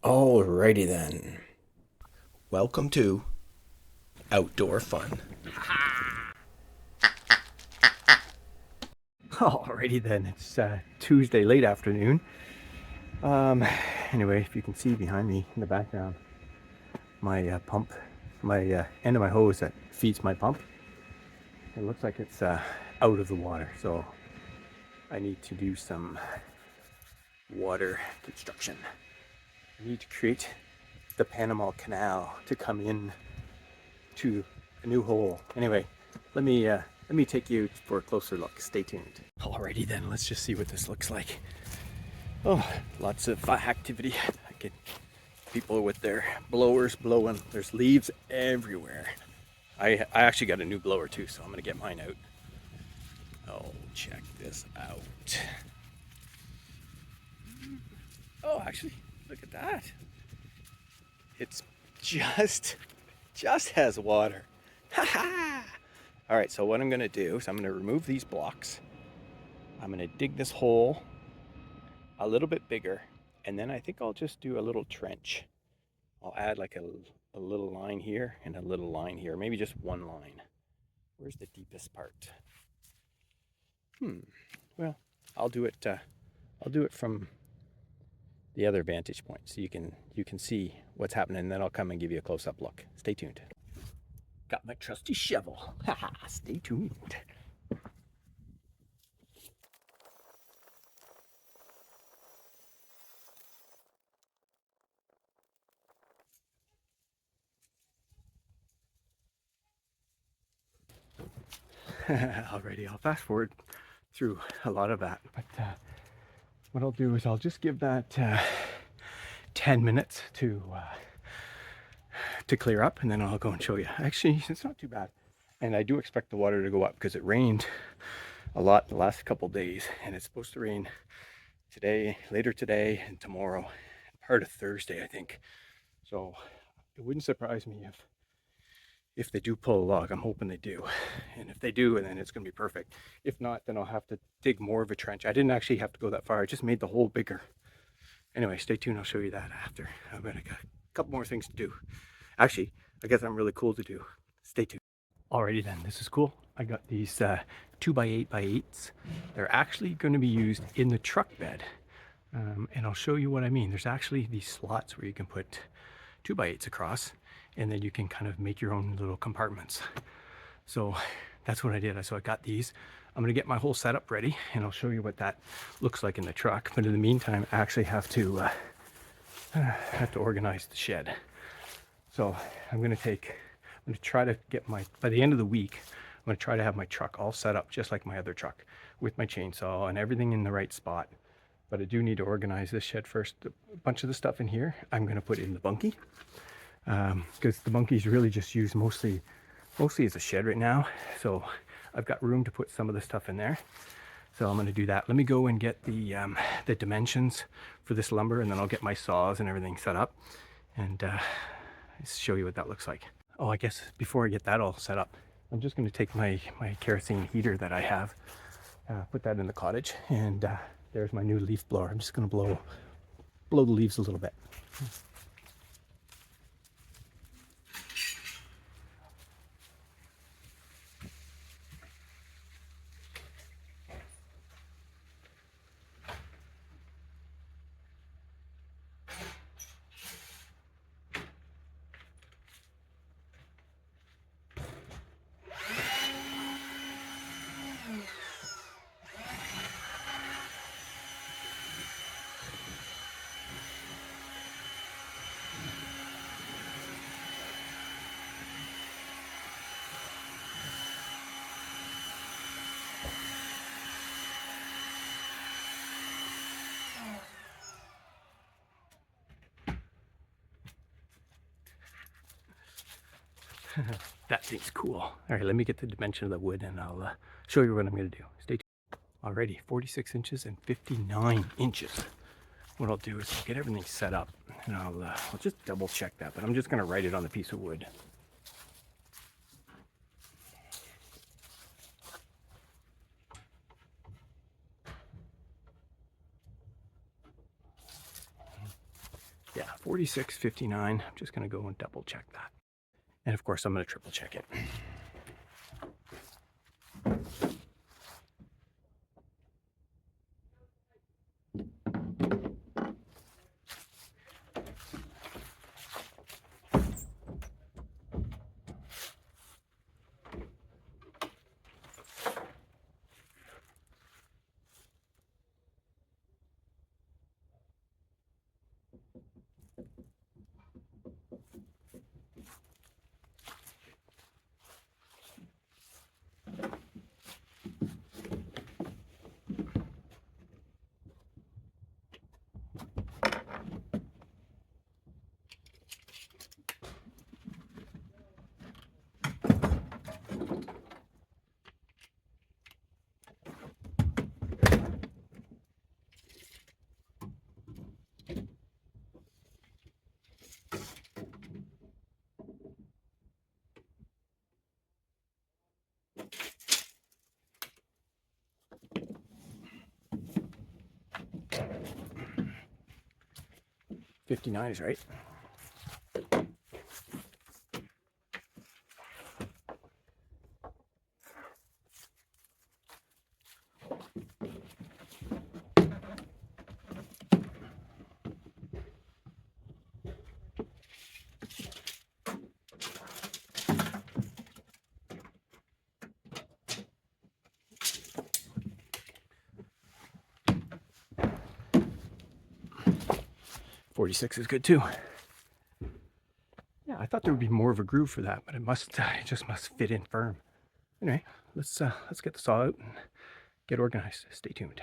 Alrighty then. Welcome to Outdoor Fun. Alrighty then, it's Tuesday late afternoon. Um, anyway, if you can see behind me in the background, my pump, my end of my hose that feeds my pump, it looks like it's out of the water. So I need to do some water construction. I need to create the Panama Canal to come in to a new hole. Anyway, let me take you for a closer look. Stay tuned. Alrighty then, let's just see what this looks like. Oh, lots of activity. I get people with their blowers blowing. There's leaves everywhere. I actually got a new blower too, so I'm gonna get mine out. Oh, check this out. Oh, actually, look at that. It's just has water. Ha ha! All right, so what I'm gonna do is I'm gonna remove these blocks. I'm gonna dig this hole a little bit bigger, and then I think I'll just do a little trench. I'll add like a little line here and a little line here, maybe just one line. Where's the deepest part? Well, I'll do it from the other vantage point so you can see what's happening, and then I'll come and give you a close-up look. Stay tuned. Got my trusty shovel. Haha, stay tuned. Alrighty, I'll fast forward through a lot of that, but what I'll do is I'll just give that 10 minutes to clear up, and then I'll go and show you. Actually, it's not too bad, and I do expect the water to go up because it rained a lot the last couple days, and it's supposed to rain today, later today, and tomorrow, part of Thursday, I think. So it wouldn't surprise me if they do pull a log. I'm hoping they do, and if they do, then it's going to be perfect. If not, then I'll have to dig more of a trench. I didn't actually have to go that far. I just made the hole bigger. Anyway, stay tuned. I'll show you that after. I've got a couple more things to do. Actually, I guess I'm really cool to do. Stay tuned. Alrighty then, this is cool. I got these 2x8x8s. They're actually going to be used in the truck bed, and I'll show you what I mean. There's actually these slots where you can put 2x8s across, and then you can kind of make your own little compartments. So that's what I did. So I got these. I'm gonna get my whole setup ready, and I'll show you what that looks like in the truck. But in the meantime, I actually have to organize the shed. So I'm gonna try to get by the end of the week, I'm gonna try to have my truck all set up just like my other truck, with my chainsaw and everything in the right spot. But I do need to organize this shed first. A bunch of the stuff in here, I'm gonna put in the bunkie, because the bunkie is really just used mostly as a shed right now. So I've got room to put some of the stuff in there. So I'm going to do that. Let me go and get the dimensions for this lumber, and then I'll get my saws and everything set up, and show you what that looks like. Oh, I guess before I get that all set up, I'm just going to take my kerosene heater that I have, put that in the cottage, and there's my new leaf blower. I'm just going to blow the leaves a little bit. That thing's cool. All right, let me get the dimension of the wood, and I'll show you what I'm going to do. Stay tuned. Alrighty, 46 inches and 59 inches. What I'll do is I'll get everything set up, and I'll just double check that, but I'm just going to write it on the piece of wood. Yeah, 46.59. I'm just going to go and double check that. And of course, I'm going to triple check it. $59 is right. $46 is good too. Yeah, I thought there would be more of a groove for that, but it just must fit in firm. Anyway, let's get the saw out and get organized. Stay tuned.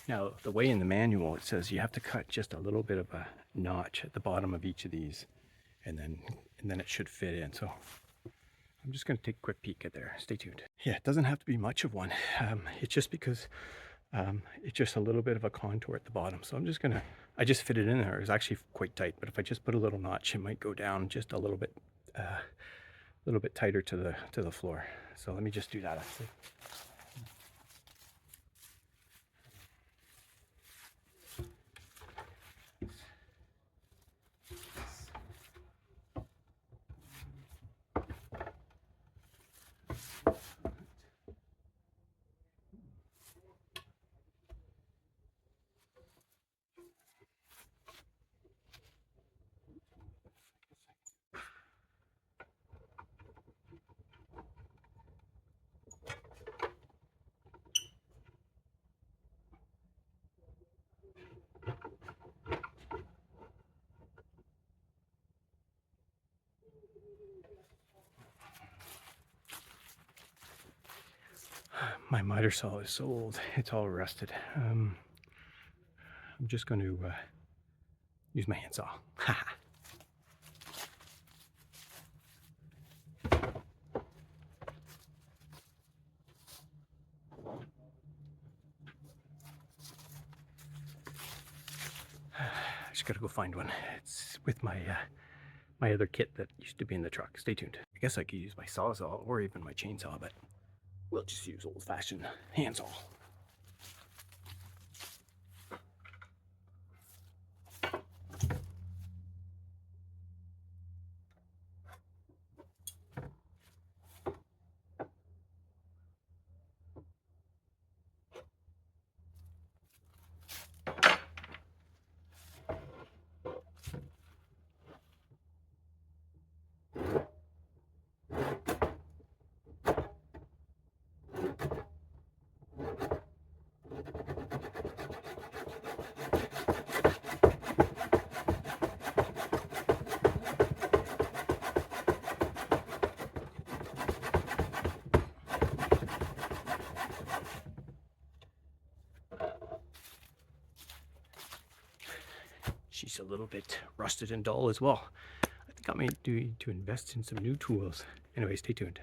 Now, the way in the manual, it says you have to cut just a little bit of a notch at the bottom of each of these, and then it should fit in. So I'm just going to take a quick peek at there. Stay tuned. Yeah, it doesn't have to be much of one. It's just because it's just a little bit of a contour at the bottom. So I just fit it in there. It was actually quite tight, but if I just put a little notch, it might go down just a little bit tighter to the floor. So let me just do that actually. My miter saw is so old, it's all rusted. I'm just going to use my handsaw. I just gotta go find one. It's with my other kit that used to be in the truck. Stay tuned. I guess I could use my sawzall or even my chainsaw, but we'll just use old-fashioned handsaw. She's a little bit rusted and dull as well. I think I may need to invest in some new tools. Anyway, stay tuned.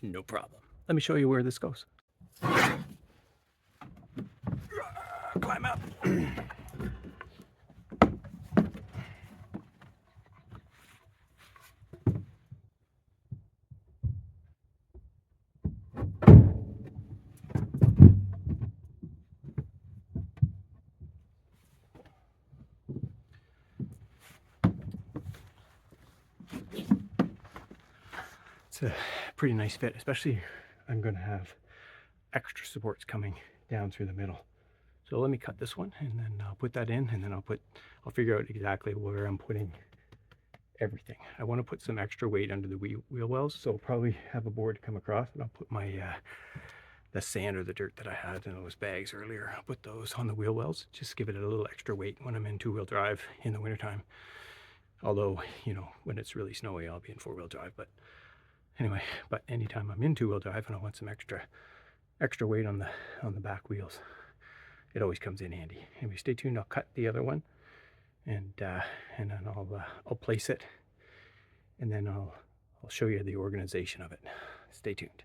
No problem. Let me show you where this goes. Climb up. It's a pretty nice fit, especially I'm going to have extra supports coming down through the middle. So let me cut this one and then I'll put that in, and then I'll figure out exactly where I'm putting everything. I want to put some extra weight under the wheel wells, so I'll probably have a board come across, and I'll put my the sand or the dirt that I had in those bags earlier. I'll put those on the wheel wells, just give it a little extra weight when I'm in two-wheel drive in the wintertime. Although, you know, when it's really snowy, I'll be in four-wheel drive. But anyway, but anytime I'm in two-wheel drive and I want some extra weight on the back wheels, it always comes in handy. Anyway, stay tuned. I'll cut the other one, and then I'll place it, and then I'll show you the organization of it. Stay tuned.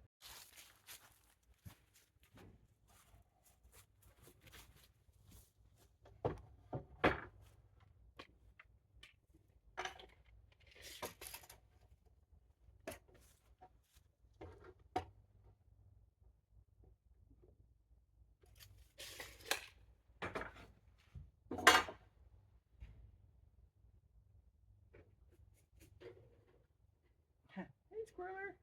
Hey, squirrel.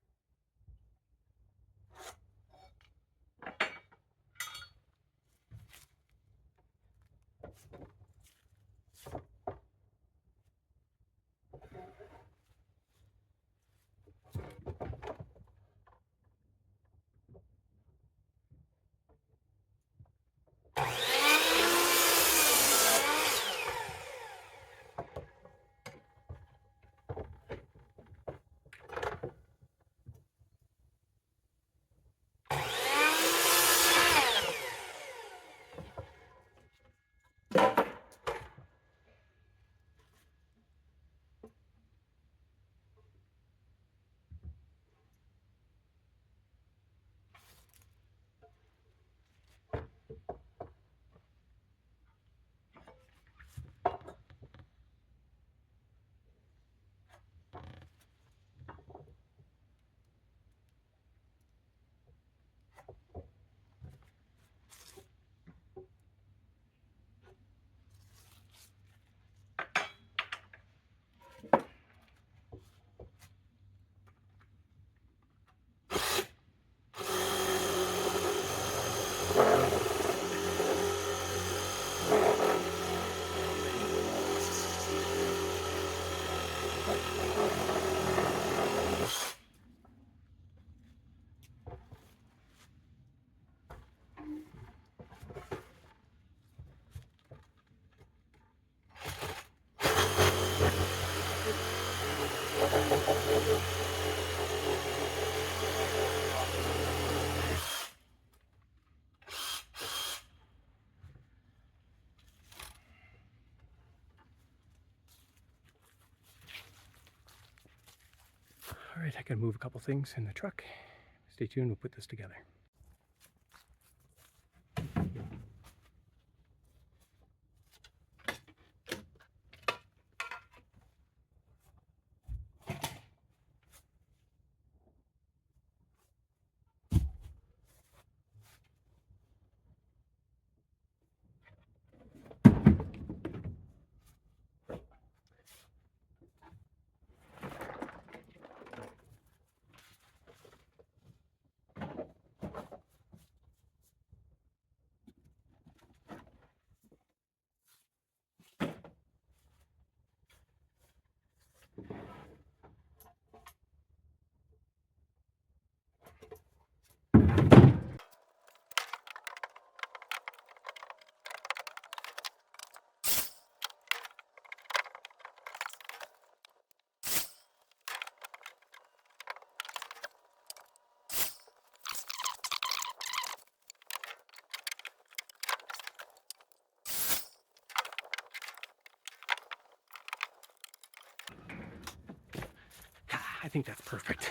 All right, I gotta move a couple things in the truck. Stay tuned, we'll put this together. I think that's perfect.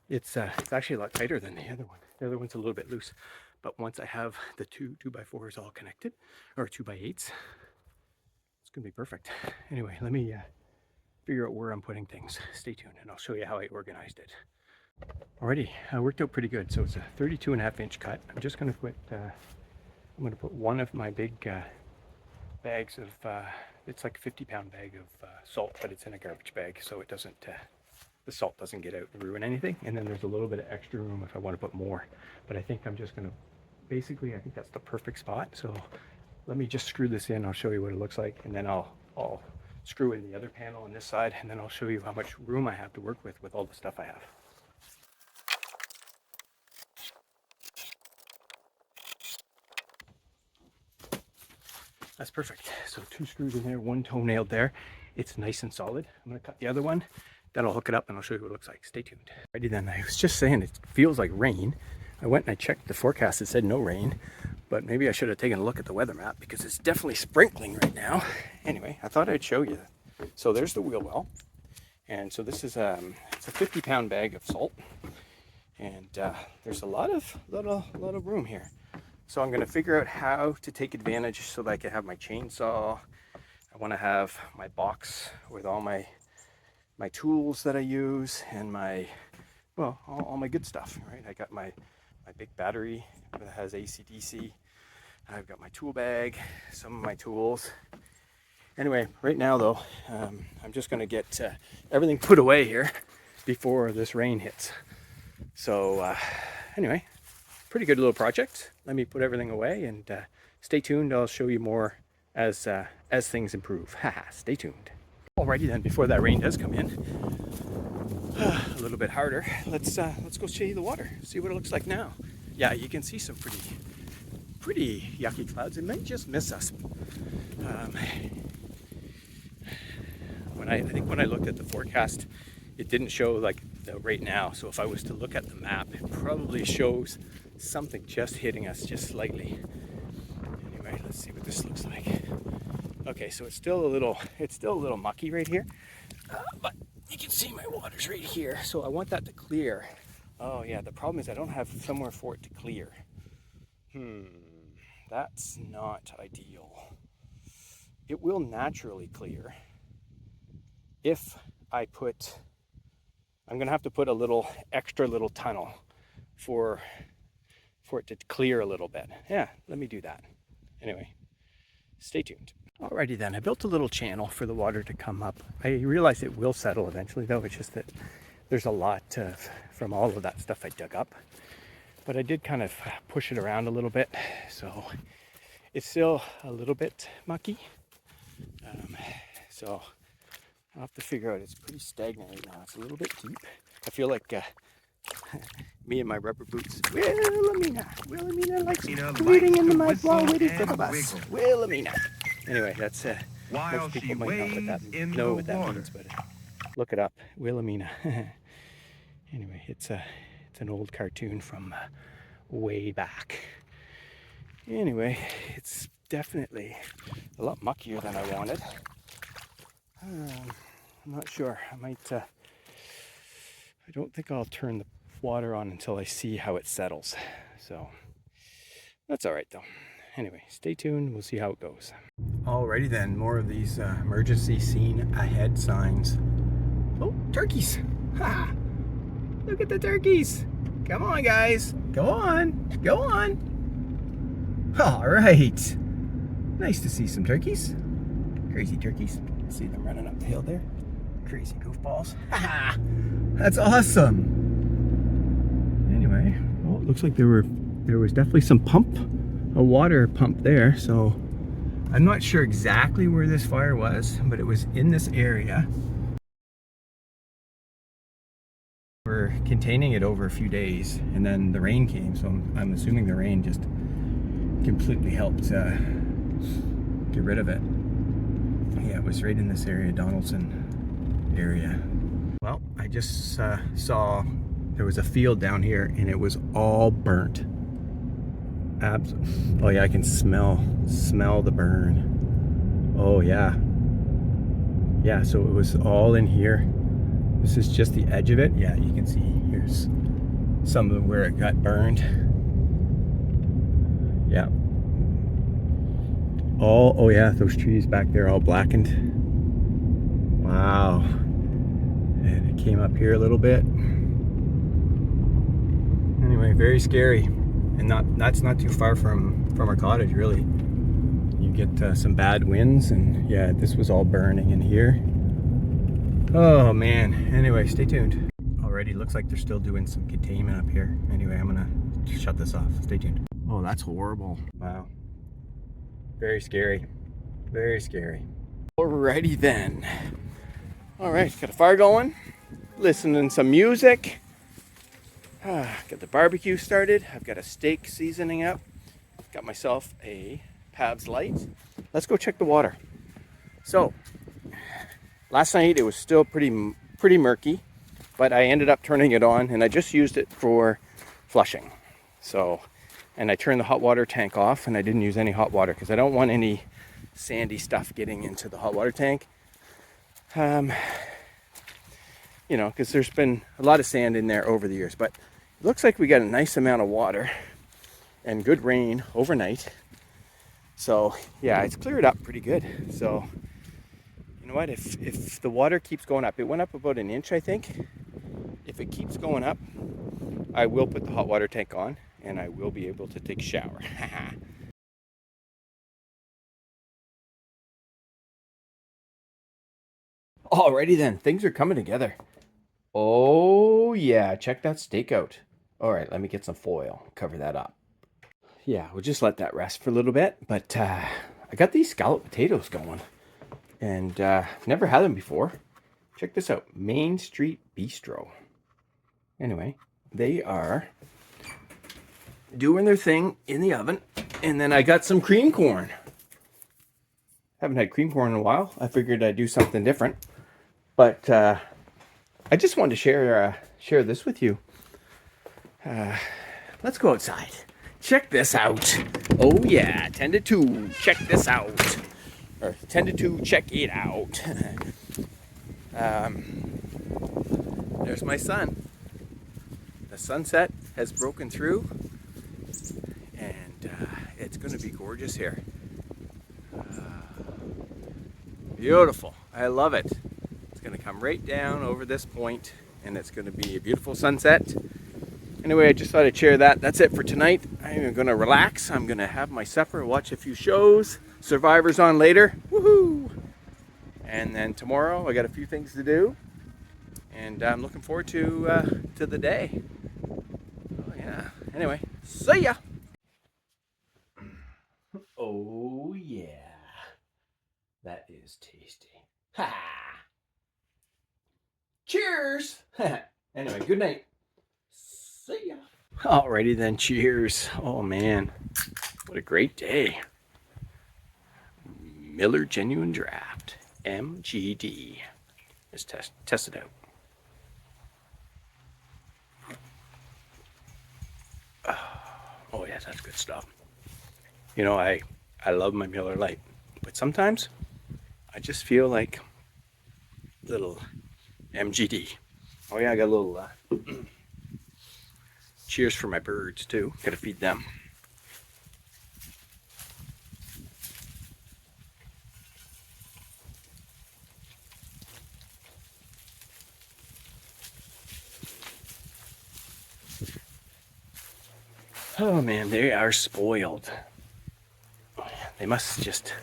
It's actually a lot tighter than the other one. The other one's a little bit loose, but once I have the two 2x4s all connected, or 2x8s, it's gonna be perfect. Anyway, let me figure out where I'm putting things. Stay tuned and I'll show you how I organized it. Alrighty, worked out pretty good. So it's a 32.5-inch cut. I'm just gonna put, I'm gonna put one of my big bags of, it's like a 50-pound bag of salt, but it's in a garbage bag, so it doesn't, the salt doesn't get out and ruin anything. And then there's a little bit of extra room if I want to put more, but I think I'm just gonna, basically, I think that's the perfect spot. So let me just screw this in. I'll show you what it looks like, and then I'll screw in the other panel on this side, and then I'll show you how much room I have to work with all the stuff I have. That's perfect. So 2 screws in there, 1 toe nailed there. It's nice and solid. I'm gonna cut the other one, then I'll hook it up and I'll show you what it looks like. Stay tuned. Alrighty then, I was just saying it feels like rain. I went and I checked the forecast, it said no rain, but maybe I should have taken a look at the weather map because it's definitely sprinkling right now. Anyway, I thought I'd show you. So there's the wheel well. And so this is it's a 50-pound bag of salt. And there's a lot of room here. So I'm going to figure out how to take advantage so that I can have my chainsaw. I want to have my box with all my tools that I use and my, well, all my good stuff, right? I got my big battery that has AC/DC. I've got my tool bag, some of my tools. Anyway, right now though, I'm just going to get everything put away here before this rain hits. So anyway, pretty good little project. Let me put everything away and stay tuned. I'll show you more as things improve. Haha, stay tuned. Alrighty then, before that rain does come in, a little bit harder, let's go show you the water, see what it looks like now. Yeah, you can see some pretty yucky clouds. It might just miss us. I think when I looked at the forecast, it didn't show like right now. So if I was to look at the map, it probably shows something just hitting us just slightly. Anyway, let's see what this looks like. Okay, so it's still a little mucky right here, but you can see my water's right here. So I want that to clear. Oh yeah, the problem is I don't have somewhere for it to clear. That's not ideal. It will naturally clear if I put, I'm gonna have to put a little extra little tunnel for it to clear a little bit. Yeah, let me do that. Anyway, stay tuned. Alrighty then, I built a little channel for the water to come up. I realize it will settle eventually though, it's just that there's a lot from all of that stuff I dug up. But I did kind of push it around a little bit, so it's still a little bit mucky. So I'll have to figure out, it's pretty stagnant right now. It's a little bit deep. I feel like me and my rubber boots. Wilhelmina likes wading in the mud while waiting for the bus. Wilhelmina. Anyway, that's most people might not know what that means, but look it up. Wilhelmina. Anyway, it's an old cartoon from way back. Anyway, it's definitely a lot muckier than I wanted. I'm not sure. I I don't think I'll turn the water on until I see how it settles. So that's all right though. Anyway, stay tuned. We'll see how it goes. Alrighty then, more of these emergency scene ahead signs. Oh, turkeys! Ha! Look at the turkeys! Come on, guys! Go on! Go on! Alright! Nice to see some turkeys. Crazy turkeys. See them running up the hill there. Crazy goofballs. Ha! That's awesome! Anyway, well, it looks like there was definitely some a water pump there, so I'm not sure exactly where this fire was, but it was in this area. We're containing it over a few days, and then the rain came, so I'm assuming the rain just completely helped get rid of it. Yeah, it was right in this area, Donaldson area. Well, I just saw there was a field down here, and it was all burnt. Oh yeah, I can smell the burn. Oh yeah. Yeah, so it was all in here. This is just the edge of it. Yeah, you can see here's some of where it got burned. Yeah. Oh yeah, those trees back there all blackened. Wow. And it came up here a little bit. Anyway, very scary. And that's not too far from our cottage, really. You get some bad winds, and yeah, this was all burning in here. Oh man. Anyway, stay tuned. Already looks like they're still doing some containment up here. Anyway, I'm gonna shut this off. Stay tuned. Oh, that's horrible. Wow. Very scary. Very scary. Alrighty then. Alright, got a fire going. Listening to some music. Got the barbecue started. I've got a steak seasoning up. Got myself a Pabst Light. Let's go check the water. So, last night it was still pretty murky, but I ended up turning it on, and I just used it for flushing. So, and I turned the hot water tank off, and I didn't use any hot water because I don't want any sandy stuff getting into the hot water tank. You know, because there's been a lot of sand in there over the years, but it looks like we got a nice amount of water and good rain overnight. So yeah, it's cleared up pretty good. So you know what, if the water keeps going up, it went up about an inch, I think. If it keeps going up, I will put the hot water tank on, and I will be able to take a shower. Alrighty then, things are coming together. Oh yeah, check that steak out. All right, let me get some foil, cover that up. Yeah, we'll just let that rest for a little bit. But I got these scalloped potatoes going, and never had them before. Check this out, Main Street Bistro. Anyway, they are doing their thing in the oven, and then I got some cream corn. Haven't had cream corn in a while. I figured I'd do something different, but I just wanted to share this with you. Let's go outside. Check this out. Oh yeah, 10 to 2. Check this out. Or 10 to 2. Check it out. There's my sun. The sunset has broken through, and it's going to be gorgeous here. Beautiful. I love it. It's going to come right down over this point, and it's going to be a beautiful sunset. Anyway, I just thought I'd share that. That's it for tonight. I'm going to relax. I'm going to have my supper, watch a few shows. Survivor's on later. Woohoo! And then tomorrow I got a few things to do, and I'm looking forward to the day. Oh yeah. Anyway, see ya. Oh yeah. That is tasty. Ha! Cheers! Anyway, good night. See ya. Alrighty then, cheers. Oh man, what a great day. Miller Genuine Draft, MGD. Let's test it out. Oh yeah, that's good stuff. You know, I love my Miller Lite, but sometimes I just feel like little MGD. Oh yeah, I got a little cheers for my birds too. Gotta feed them. Oh man, they are spoiled. They must just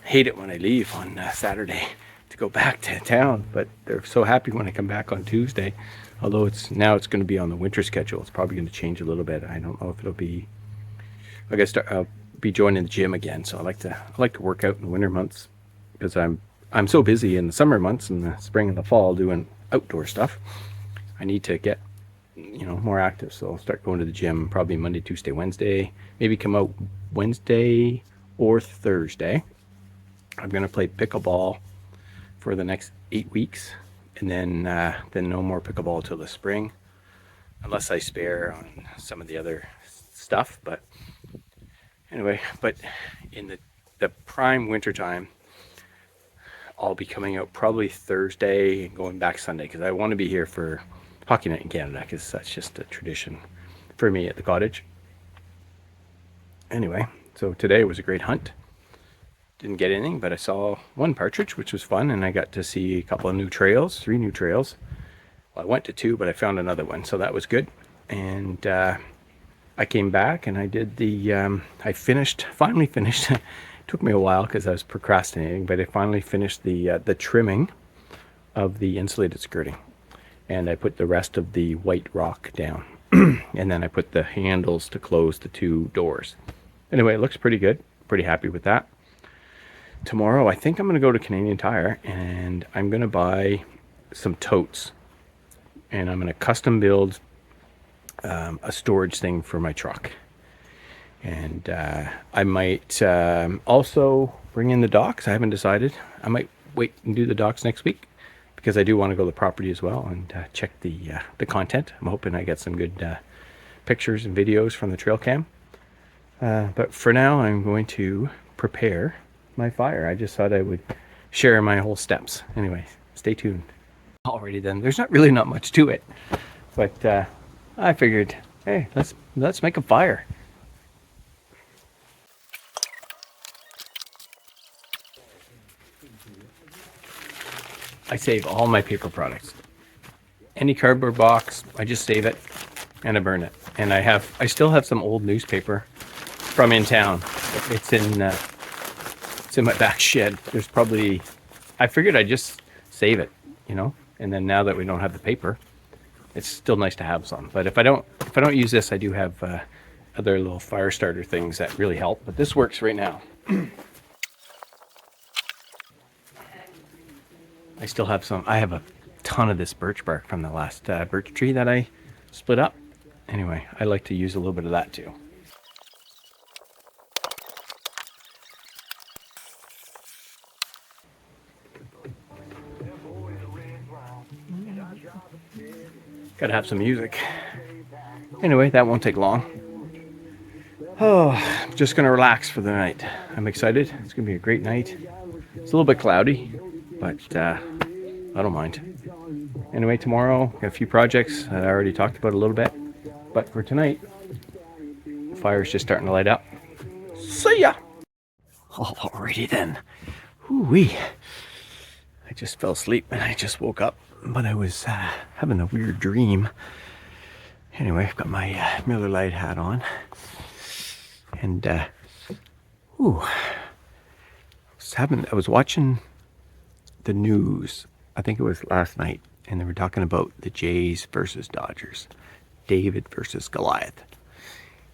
hate it when I leave on Saturday to go back to town, but they're so happy when I come back on Tuesday. Although it's going to be on the winter schedule. It's probably going to change a little bit. I don't know if it'll be. I guess I'll be joining the gym again. So I like to work out in the winter months because I'm so busy in the summer months and the spring and the fall doing outdoor stuff. I need to get more active. So I'll start going to the gym probably Monday, Tuesday, Wednesday. Maybe come out Wednesday or Thursday. I'm gonna play pickleball for the next 8 weeks, and then no more pickleball till the spring, unless I spare on some of the other stuff. But anyway, in the prime winter time, I'll be coming out probably Thursday and going back Sunday because I want to be here for Hockey Night in Canada because that's just a tradition for me at the cottage. Anyway, so today was a great hunt. Didn't get anything, but I saw one partridge, which was fun, and I got to see a couple of new trails, 3 new trails. Well, I went to 2, but I found another one, so that was good. And I came back and I did finally finished. It took me a while because I was procrastinating, but I finally finished the trimming of the insulated skirting. And I put the rest of the white rock down. And then I put the handles to close the 2 doors. Anyway, it looks pretty good. Pretty happy with that. Tomorrow, I think I'm going to go to Canadian Tire and I'm going to buy some totes. And I'm going to custom build a storage thing for my truck. And I might also bring in the docks. I haven't decided. I might wait and do the docks next week because I do want to go to the property as well and check the content. I'm hoping I get some good pictures and videos from the trail cam. But for now, I'm going to prepare my fire. I just thought I would share my whole steps. Anyway, stay tuned. Alrighty then, there's not much to it, but I figured, hey, let's make a fire. I save all my paper products. Any cardboard box, I just save it and I burn it. And I still have some old newspaper from in town. It's in my back shed. There's probably, I figured I'd just save it, and then now that we don't have the paper, it's still nice to have some. But if I don't use this, I do have other little fire starter things that really help. But this works right now. I still have some. I have a ton of this birch bark from the last birch tree that I split up. Anyway, I like to use a little bit of that too. Gotta have some music. Anyway, that won't take long. Oh, I'm just gonna relax for the night. I'm excited. It's gonna be a great night. It's a little bit cloudy, but I don't mind. Anyway, tomorrow, got a few projects that I already talked about a little bit. But for tonight, the fire's just starting to light up. See ya! Alrighty then. Ooh-wee. I just fell asleep and I just woke up, but I was having a weird dream. Anyway, I've got my Miller Lite hat on. And, I was watching the news, I think it was last night, and they were talking about the Jays versus Dodgers, David versus Goliath.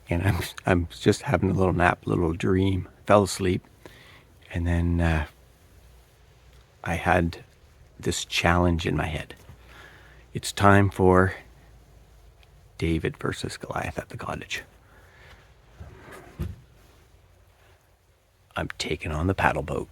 And I'm just having a little nap, a little dream, fell asleep, and then I had this challenge in my head. It's time for David versus Goliath at the cottage. I'm taking on the paddle boat.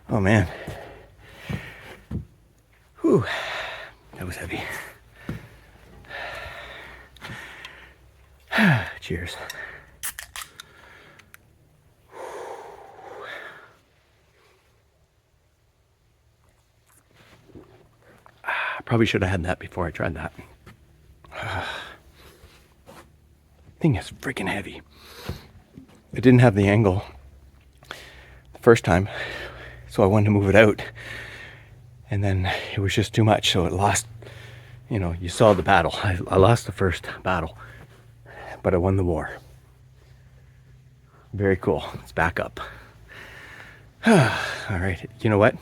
Oh man. Whew. That was heavy. Cheers. I probably should have had that before I tried that. Thing is freaking heavy. It didn't have the angle the first time, so I wanted to move it out, and then it was just too much, so it lost. You know, you saw the battle. I lost the first battle, but I won the war. Very cool. It's back up. All right. You know what?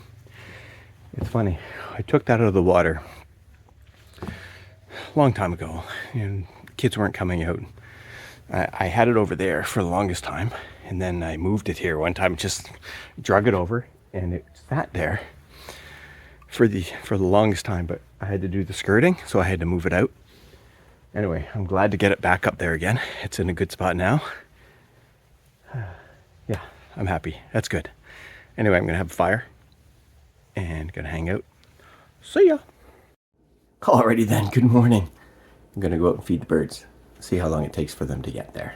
It's funny. I took that out of the water a long time ago, and kids weren't coming out. I had it over there for the longest time, and then I moved it here one time, just drug it over, and it sat there for the longest time, but I had to do the skirting, so I had to move it out. Anyway, I'm glad to get it back up there again. It's in a good spot now. Yeah, I'm happy. That's good. Anyway, I'm gonna have a fire and gonna hang out. See ya. Alrighty then, good morning. I'm gonna go out and feed the birds. See how long it takes for them to get there.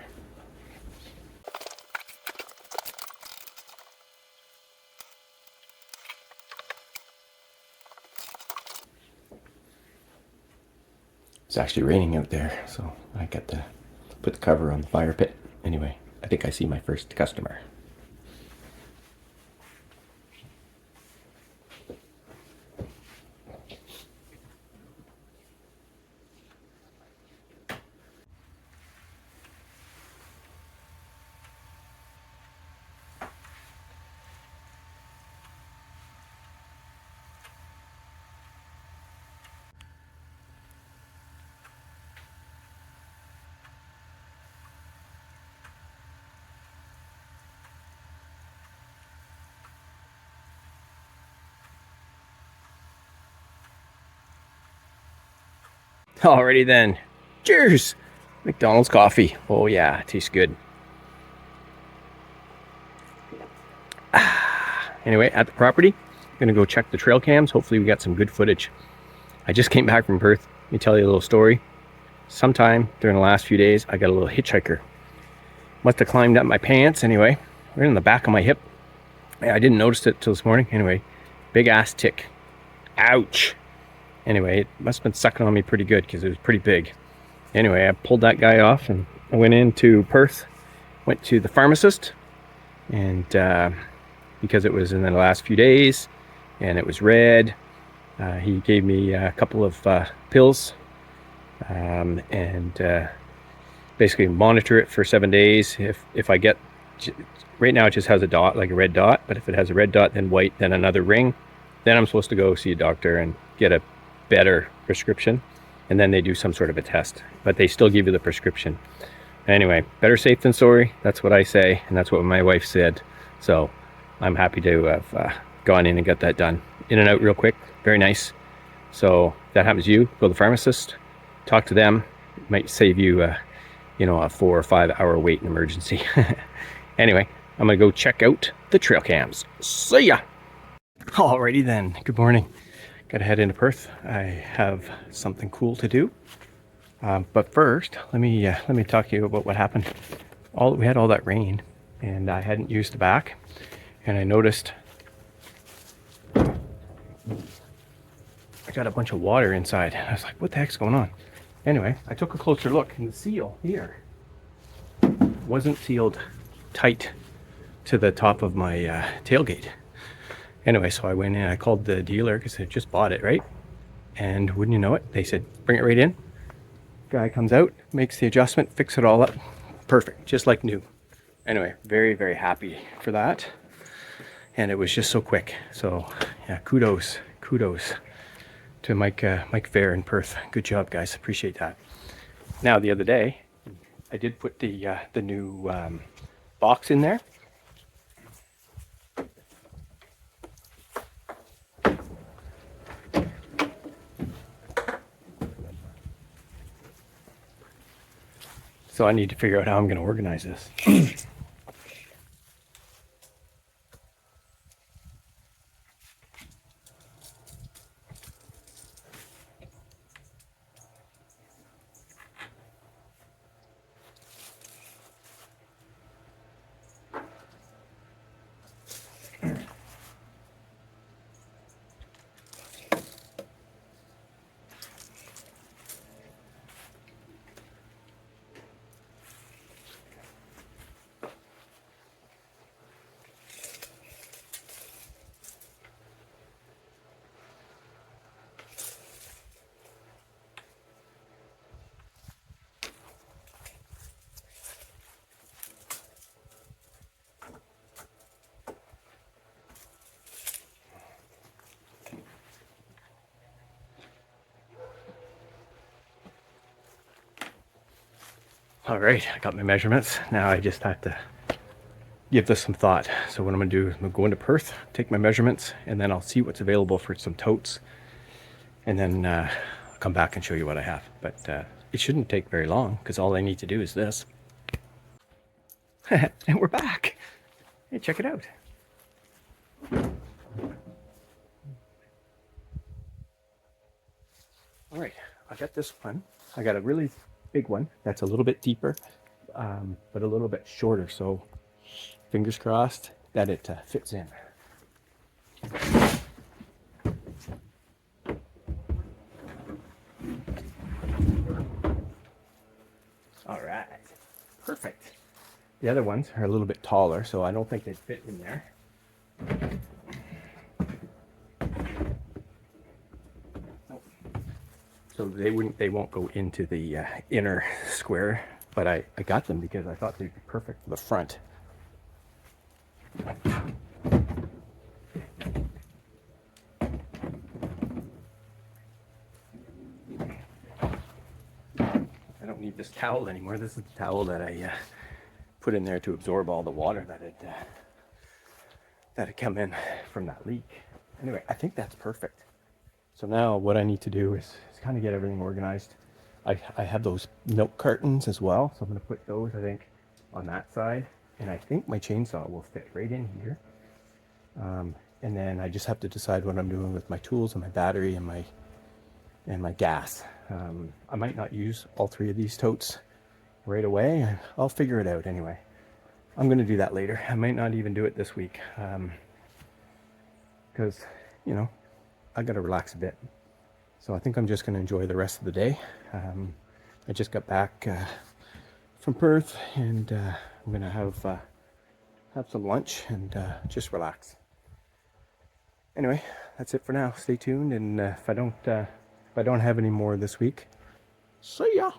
It's actually raining out there, so I got to put the cover on the fire pit. Anyway, I think I see my first customer. Alrighty then. Cheers! McDonald's coffee. Oh yeah, it tastes good. Anyway, at the property, I'm gonna go check the trail cams. Hopefully we got some good footage. I just came back from Perth. Let me tell you a little story. Sometime during the last few days, I got a little hitchhiker. Must have climbed up my pants anyway. Right in the back of my hip. I didn't notice it till this morning. Anyway, big ass tick. Ouch. Anyway, it must have been sucking on me pretty good because it was pretty big. Anyway, I pulled that guy off and I went into Perth, went to the pharmacist, and because it was in the last few days and it was red, he gave me a couple of pills and basically monitor it for 7 days. If I get, right now it just has a dot, like a red dot, but if it has a red dot, then white, then another ring, then I'm supposed to go see a doctor and get a better prescription, and then they do some sort of a test, but they still give you the prescription. Anyway, better safe than sorry. That's what I say, and that's what my wife said. So I'm happy to have gone in and got that done. In and out real quick, very nice. So if that happens to you, go to the pharmacist, talk to them. It might save you a 4 or 5 hour wait in emergency. Anyway, I'm gonna go check out the trail cams. See ya. Alrighty then, good morning. Gotta head into Perth. I have something cool to do. But first, let me talk to you about what happened. We had all that rain, and I hadn't used the back, and I noticed I got a bunch of water inside. I was like, what the heck's going on? Anyway, I took a closer look, and the seal here wasn't sealed tight to the top of my tailgate. Anyway, so I went in, I called the dealer because I just bought it, right? And wouldn't you know it, they said, bring it right in. Guy comes out, makes the adjustment, fix it all up. Perfect, just like new. Anyway, very, very happy for that. And it was just so quick. So yeah, kudos to Mike Fair in Perth. Good job, guys, appreciate that. Now, the other day, I did put the new box in there. So I need to figure out how I'm going to organize this. All right, I got my measurements. Now I just have to give this some thought. So what I'm gonna do is I'm gonna go into Perth, take my measurements, and then I'll see what's available for some totes. And then I'll come back and show you what I have. But it shouldn't take very long because all I need to do is this. And we're back. Hey, check it out. All right, I got this one. I got a really big one that's a little bit deeper, but a little bit shorter. So fingers crossed that it fits in. All right, perfect. The other ones are a little bit taller, so I don't think they'd fit in there. So they won't go into the inner square, but I got them because I thought they'd be perfect for the front. I don't need this towel anymore. This is the towel that I put in there to absorb all the water that had come in from that leak. Anyway, I think that's perfect. So now what I need to do is kind of get everything organized. I have those milk cartons as well, so I'm going to put those, I think, on that side. And I think my chainsaw will fit right in here. And then I just have to decide what I'm doing with my tools and my battery and my gas. I might not use all three of these totes right away. I'll figure it out anyway. I'm going to do that later. I might not even do it this week because, you know, I got to relax a bit. So I think I'm just going to enjoy the rest of the day. I just got back from Perth, and I'm going to have some lunch and just relax. Anyway, that's it for now. Stay tuned, and if I don't have any more this week, see ya.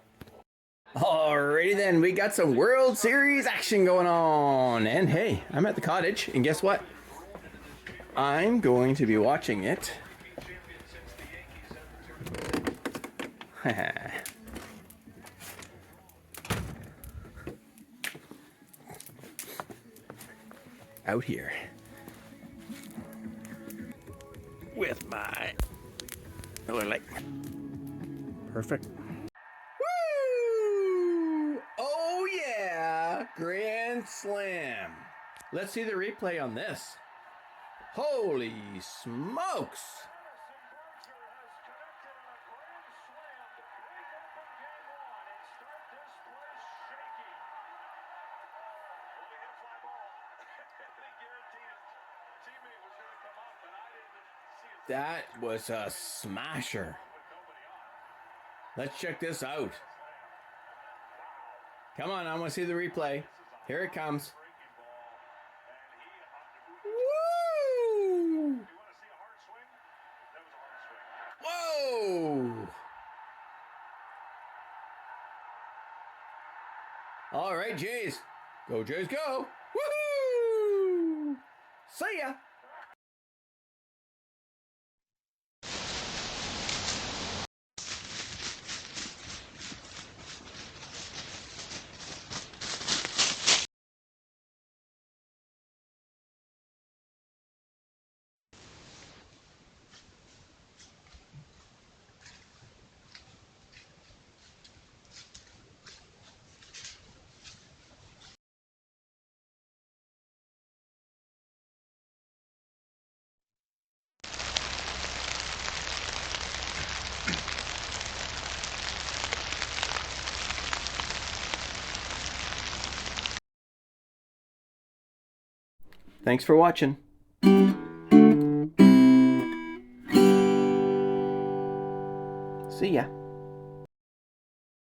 Alrighty then, we got some World Series action going on, and hey, I'm at the cottage, and guess what? I'm going to be watching it. Out here with my Miller Lite. Perfect. Woo! Oh yeah! Grand Slam. Let's see the replay on this. Holy smokes! That was a smasher. Let's check this out. Come on, I want to see the replay. Here it comes. Woo! Whoa! All right, Jays. Go, Jays, go. Woohoo! See ya. Thanks for watching. See ya.